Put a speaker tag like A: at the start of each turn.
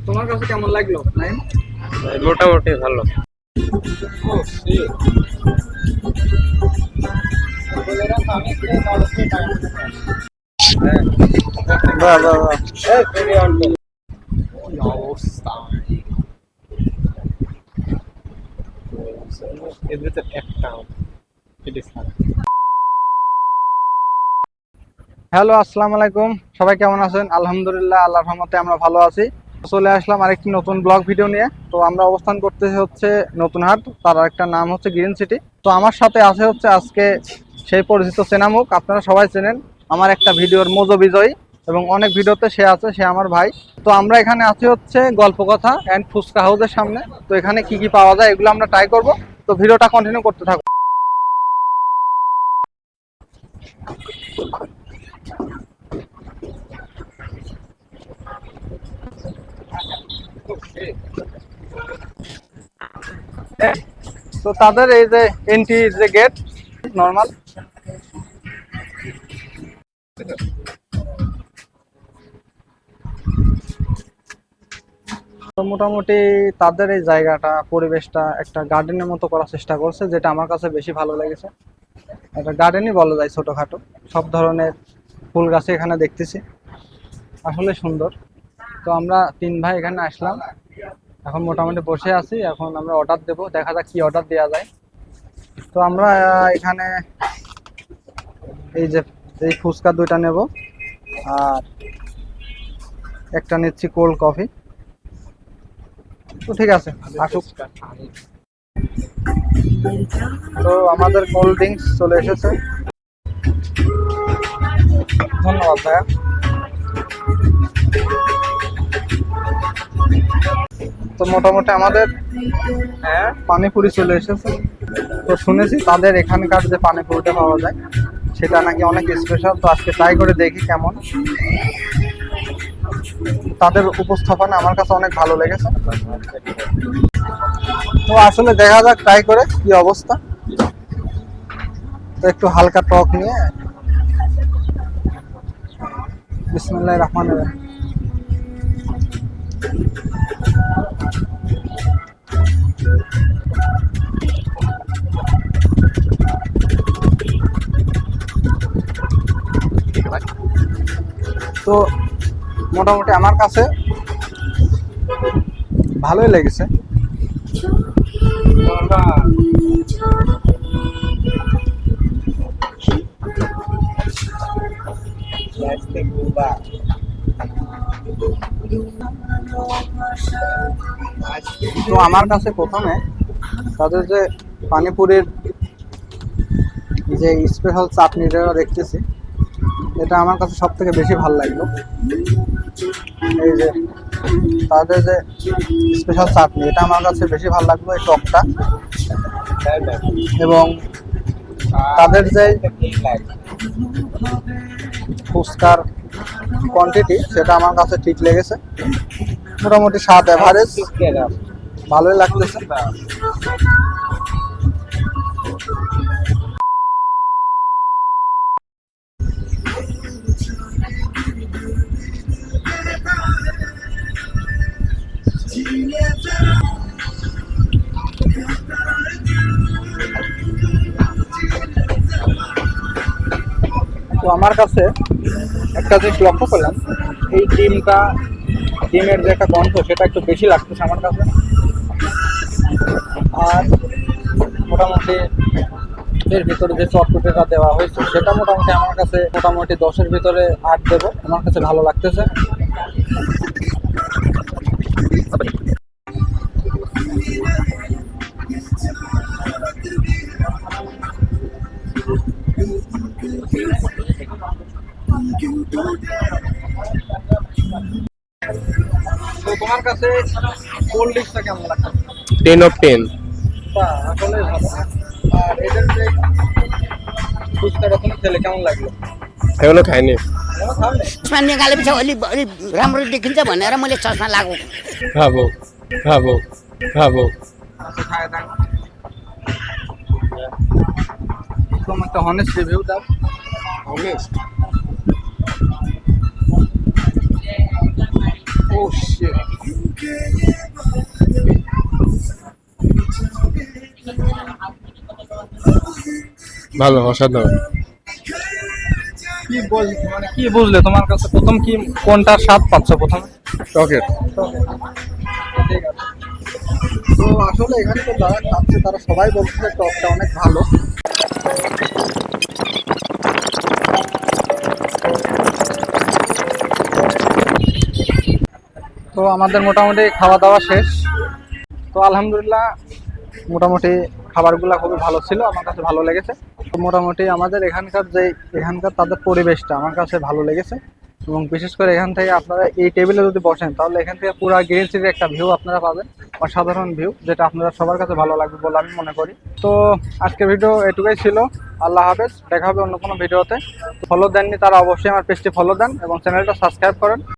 A: তোমার কাছে কেমন লাগলো নাইম?
B: মোটামুটি ভালো।
A: বাহ বাহ বাহ, কি অবস্থা!
B: এর ভিতর একটা
A: হ্যালো, আসসালামু আলাইকুম। সবাই কেমন আছেন? আলহামদুলিল্লাহ, আল্লাহর রহমতে আমরা ভালো আছি। চলে আসলাম আরেকটি নতুন ব্লগ ভিডিও নিয়ে। তো আমরা অবস্থান করতেছি হচ্ছে নতুন হাট, তার একটা নাম হচ্ছে গ্রিন সিটি। তো আমার সাথে আছে হচ্ছে আজকে সেই পরিচিত চেনামুখ, আপনারা সবাই চেনেন, আমার একটা ভিডিওর মোজো বিজয়ী, এবং অনেক ভিডিওতে সে আছে, সে আমার ভাই। তো আমরা এখানে আছি হচ্ছে গল্প কথা অ্যান্ড ফুচকা হাউসের সামনে। তো এখানে কি কি পাওয়া যায় এগুলো আমরা ট্রাই করব। তো ভিডিওটা কন্টিনিউ করতে থাকবো। তো তাদের এই যে এন্ট্রি যে গেট নর্মাল, তো মোটামুটি তাদের এই জায়গাটা পরিবেশটা একটা গার্ডেনের মতো করার চেষ্টা করছে, যেটা আমার কাছে বেশি ভালো লেগেছে। একটা গার্ডেনই বলা যায়, ছোটখাটো সব ধরনের ফুল গাছে এখানে দেখতেছি, আসলে সুন্দর। তো আমরা তিন ভাই এখানে আসলাম, এখন মোটামুটি বসে আছি। এখন আমরা অর্ডার দেব, দেখা যাক কি অর্ডার দেওয়া যায়। তো আমরা এখানে এই যে এই ফুচকা দুইটা নেব, আর একটা নিচ্ছি কোল্ড কফি। তো ঠিক আছে, আসুক। তো আমাদের কোল্ড ড্রিঙ্কস চলে এসেছে, ধন্যবাদ ভাইয়া। তো মোটামুটি আমাদের পানিপুরি চলে এসেছে। তো শুনেছি তাদের এখানকার যে পানিপুরিটা পাওয়া যায় সেটা নাকি অনেক স্পেশাল। তো আজকে ট্রাই করে দেখি কেমন। তাদের উপস্থাপনা আমার কাছে অনেক ভালো লেগেছে। তো আসলে দেখা যাক ট্রাই করে কি অবস্থা। তো একটু হালকা টক নিয়ে, বিসমিল্লাহির রহমানির রহিম। তো মোটামুটি আমার কাছে ভালোই লেগেছে। তো আমার কাছে প্রথমে তাদের যে পানিপুরির যে স্পেশাল চাটনিটা দেখতেছি, এটা আমার কাছে সব থেকে বেশি ভালো লাগলো। এই যে তাদের যে স্পেশাল চাটনি, এটা আমার কাছে বেশি ভালো লাগলো, এই টকটা। এবং তাদের যে ফুচকার কোয়ান্টিটি, সেটা আমার কাছে ঠিক লেগেছে। মোটামুটি স্বাদ এভারেজ, ভালোই লাগতেছে। তো আমার কাছে একটা জিনিস লক্ষ্য করলাম, এই ডিমের যে একটা গন্ধ, সেটা একটু বেশি লাগতেছে আমার কাছে। আর মোটামুটি এর ভিতরে যে চটপটিটা দেওয়া হয়েছে, সেটা মোটামুটি আমার কাছে মোটামুটি 10-এর ভিতরে 8 দেবো, আমার কাছে ভালো লাগতেছে। তো তোমার কাছে কোল্ড ড্রিঙ্কসটা কেমন লাগছে?
B: 10 of 10।
A: আসলে ভালো। আর এদের যে ফুচকাটা তুমি খেলে কেমন লাগলো?
B: এখনো খাইনি।
A: এখনো খাওনি?
C: चस्मा निकालेपछि अलि अलि राम्रो देखिन्छ भनेर मैले चस्मा लगाएको।
B: খাবো খাবো খাবো।
A: আচ্ছা, খায় দেখো। তোমার একটা হনেস্ট রিভিউ দাও।
B: Honest?
A: ও শিট,
B: ভালো, অসাধারণ।
A: কি মানে কি বুঝলে তোমার কাছে প্রথম কি কোনটার স্বাদ পাচ্ছ প্রথমে?
B: টকের।
A: ঠিক আছে। তো আসলে এখানে তো যারা খাচ্ছে তারা সবাই বলছে যে টকটা অনেক ভালো। তো আমাদের মোটামুটি খাওয়া দাওয়া শেষ। তো আলহামদুলিল্লাহ মোটামুটি খাবারগুলো খুবই ভালো ছিল, আমার কাছে ভালো লেগেছে। তো মোটামুটি আমাদের এখানকার তাদের পরিবেশটা আমার কাছে ভালো লেগেছে। এবং বিশেষ করে এখান থেকে আপনারা এই টেবিলে যদি বসেন তাহলে এখান থেকে পুরো গ্রিন সিটির একটা ভিউ আপনারা পাবেন, অসাধারণ ভিউ, যেটা আপনারা সবার কাছে ভালো লাগবে বলে আমি মনে করি। তো আজকের ভিডিও এটুকুই ছিল। আল্লাহ হাফেজ, দেখা হবে অন্য কোনো ভিডিওতে। ফলো দেননি তারা অবশ্যই আমার পেজটি ফলো দেন এবং চ্যানেলটা সাবস্ক্রাইব করেন।